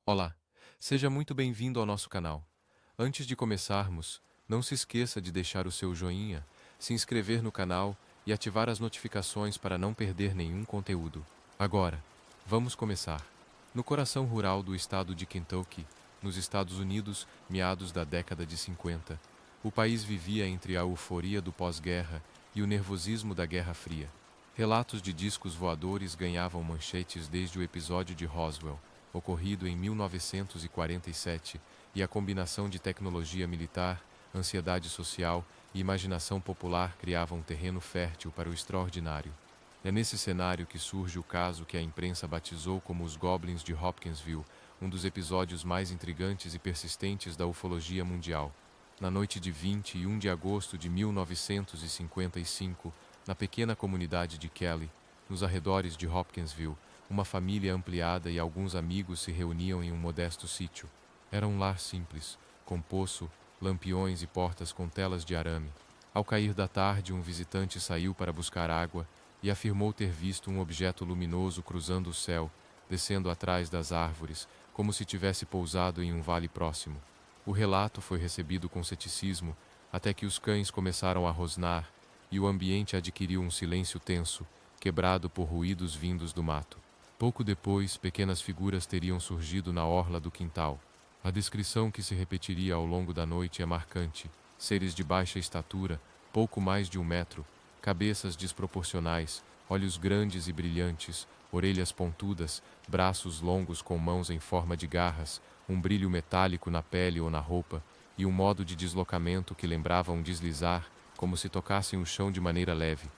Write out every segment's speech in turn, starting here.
Olá, seja muito bem-vindo ao nosso canal. Antes de começarmos, não se esqueça de deixar o seu joinha, se inscrever no canal e ativar as notificações para não perder nenhum conteúdo. Agora, vamos começar. No coração rural do estado de Kentucky, nos Estados Unidos, meados da década de 50, o país vivia entre a euforia do pós-guerra e o nervosismo da Guerra Fria. Relatos de discos voadores ganhavam manchetes desde o episódio de Roswell, ocorrido em 1947, e a combinação de tecnologia militar, ansiedade social e imaginação popular criavam um terreno fértil para o extraordinário. É nesse cenário que surge o caso que a imprensa batizou como os Goblins de Hopkinsville, um dos episódios mais intrigantes e persistentes da ufologia mundial. Na noite de 21 de agosto de 1955, na pequena comunidade de Kelly, nos arredores de Hopkinsville, uma família ampliada e alguns amigos se reuniam em um modesto sítio. Era um lar simples, com poço, lampiões e portas com telas de arame. Ao cair da tarde, um visitante saiu para buscar água e afirmou ter visto um objeto luminoso cruzando o céu, descendo atrás das árvores, como se tivesse pousado em um vale próximo. O relato foi recebido com ceticismo, até que os cães começaram a rosnar e o ambiente adquiriu um silêncio tenso, quebrado por ruídos vindos do mato. Pouco depois, pequenas figuras teriam surgido na orla do quintal. A descrição que se repetiria ao longo da noite é marcante. Seres de baixa estatura, pouco mais de 1 metro, cabeças desproporcionais, olhos grandes e brilhantes, orelhas pontudas, braços longos com mãos em forma de garras, um brilho metálico na pele ou na roupa, e um modo de deslocamento que lembrava um deslizar, como se tocassem o chão de maneira leve.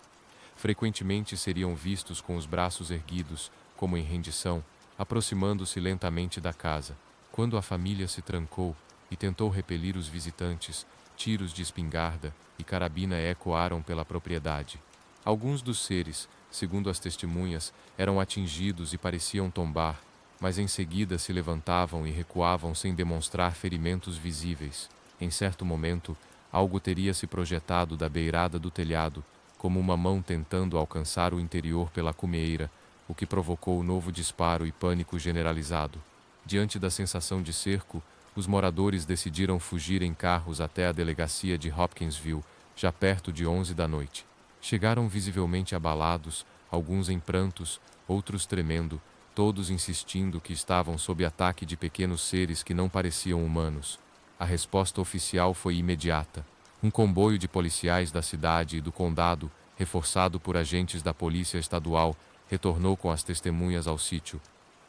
Frequentemente seriam vistos com os braços erguidos, como em rendição, aproximando-se lentamente da casa. Quando a família se trancou e tentou repelir os visitantes, tiros de espingarda e carabina ecoaram pela propriedade. Alguns dos seres, segundo as testemunhas, eram atingidos e pareciam tombar, mas em seguida se levantavam e recuavam sem demonstrar ferimentos visíveis. Em certo momento, algo teria se projetado da beirada do telhado, como uma mão tentando alcançar o interior pela cumeira, o que provocou novo disparo e pânico generalizado. Diante da sensação de cerco, os moradores decidiram fugir em carros até a delegacia de Hopkinsville, já perto de 11 da noite. Chegaram visivelmente abalados, alguns em prantos, outros tremendo, todos insistindo que estavam sob ataque de pequenos seres que não pareciam humanos. A resposta oficial foi imediata. Um comboio de policiais da cidade e do condado, reforçado por agentes da polícia estadual, retornou com as testemunhas ao sítio.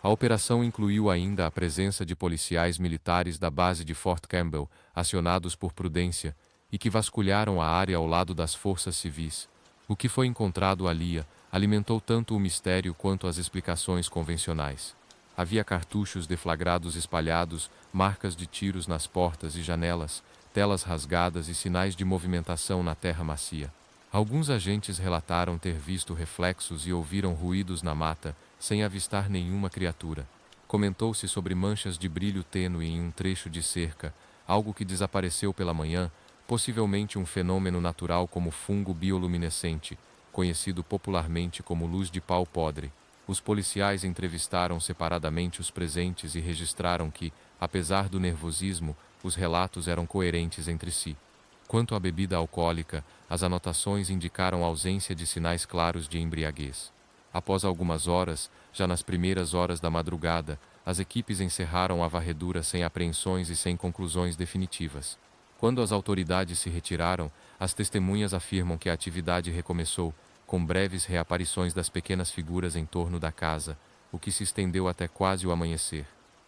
A operação incluiu ainda a presença de policiais militares da base de Fort Campbell, acionados por prudência, e que vasculharam a área ao lado das forças civis. O que foi encontrado ali alimentou tanto o mistério quanto as explicações convencionais. Havia cartuchos deflagrados espalhados, marcas de tiros nas portas e janelas, telas rasgadas e sinais de movimentação na terra macia. Alguns agentes relataram ter visto reflexos e ouviram ruídos na mata, sem avistar nenhuma criatura. Comentou-se sobre manchas de brilho tênue em um trecho de cerca, algo que desapareceu pela manhã, possivelmente um fenômeno natural como fungo bioluminescente, conhecido popularmente como luz de pau podre. Os policiais entrevistaram separadamente os presentes e registraram que, apesar do nervosismo, os relatos eram coerentes entre si. Quanto à bebida alcoólica, as anotações indicaram ausência de sinais claros de embriaguez. Após algumas horas, já nas primeiras horas da madrugada, as equipes encerraram a varredura sem apreensões e sem conclusões definitivas. Quando as autoridades se retiraram, as testemunhas afirmam que a atividade recomeçou, com breves reaparições das pequenas figuras em torno da casa, o que se estendeu até quase o amanhecer.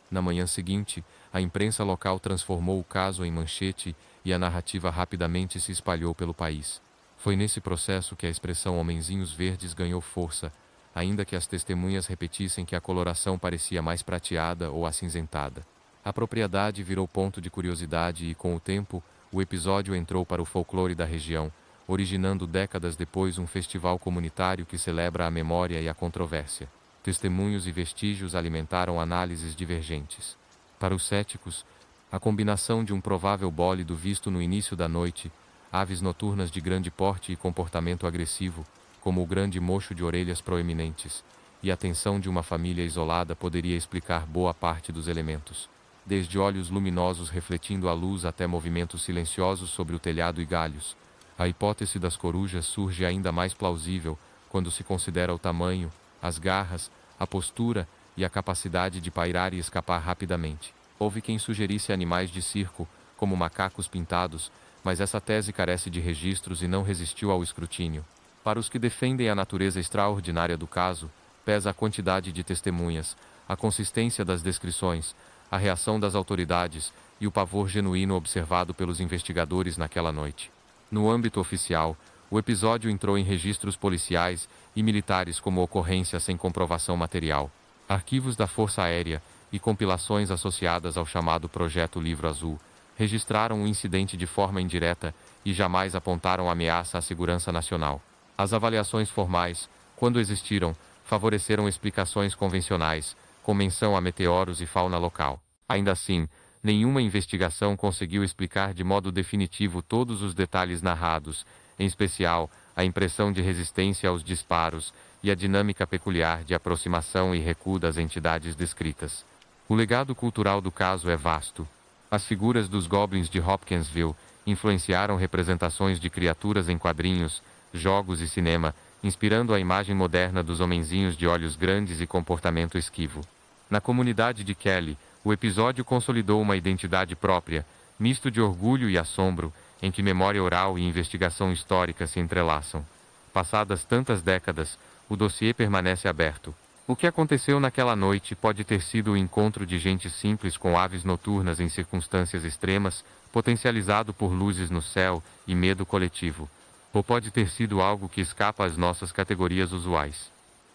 Na manhã seguinte, a imprensa local transformou o caso em manchete e a narrativa rapidamente se espalhou pelo país. Foi nesse processo que a expressão homenzinhos verdes ganhou força, ainda que as testemunhas repetissem que a coloração parecia mais prateada ou acinzentada. A propriedade virou ponto de curiosidade e, com o tempo, o episódio entrou para o folclore da região, originando décadas depois um festival comunitário que celebra a memória e a controvérsia. Testemunhos e vestígios alimentaram análises divergentes. Para os céticos, a combinação de um provável bólido visto no início da noite, aves noturnas de grande porte e comportamento agressivo, como o grande mocho de orelhas proeminentes, e a tensão de uma família isolada poderia explicar boa parte dos elementos. Desde olhos luminosos refletindo a luz até movimentos silenciosos sobre o telhado e galhos. A hipótese das corujas surge ainda mais plausível quando se considera o tamanho, as garras, a postura e a capacidade de pairar e escapar rapidamente. Houve quem sugerisse animais de circo, como macacos pintados, mas essa tese carece de registros e não resistiu ao escrutínio. Para os que defendem a natureza extraordinária do caso, pesa a quantidade de testemunhas, a consistência das descrições, a reação das autoridades e o pavor genuíno observado pelos investigadores naquela noite. No âmbito oficial, o episódio entrou em registros policiais e militares como ocorrência sem comprovação material. Arquivos da Força Aérea e compilações associadas ao chamado Projeto Livro Azul registraram o incidente de forma indireta e jamais apontaram ameaça à segurança nacional. As avaliações formais, quando existiram, favoreceram explicações convencionais, com menção a meteoros e fauna local. Ainda assim, nenhuma investigação conseguiu explicar de modo definitivo todos os detalhes narrados, em especial a impressão de resistência aos disparos e a dinâmica peculiar de aproximação e recuo das entidades descritas. O legado cultural do caso é vasto. As figuras dos goblins de Hopkinsville influenciaram representações de criaturas em quadrinhos, jogos e cinema, inspirando a imagem moderna dos homenzinhos de olhos grandes e comportamento esquivo. Na comunidade de Kelly, o episódio consolidou uma identidade própria, misto de orgulho e assombro, em que memória oral e investigação histórica se entrelaçam. Passadas tantas décadas, o dossiê permanece aberto. O que aconteceu naquela noite pode ter sido o encontro de gente simples com aves noturnas em circunstâncias extremas, potencializado por luzes no céu e medo coletivo. Ou pode ter sido algo que escapa às nossas categorias usuais.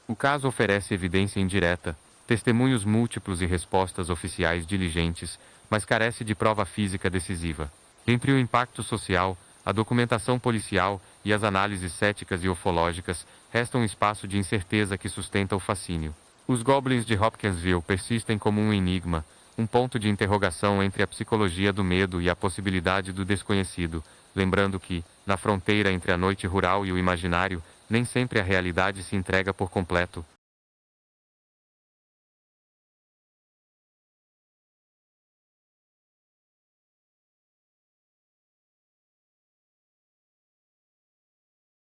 O caso oferece evidência indireta, testemunhos múltiplos e respostas oficiais diligentes, mas carece de prova física decisiva. Entre o impacto social, a documentação policial e as análises céticas e ufológicas, resta um espaço de incerteza que sustenta o fascínio. Os goblins de Hopkinsville persistem como um enigma, um ponto de interrogação entre a psicologia do medo e a possibilidade do desconhecido, lembrando que, na fronteira entre a noite rural e o imaginário, nem sempre a realidade se entrega por completo,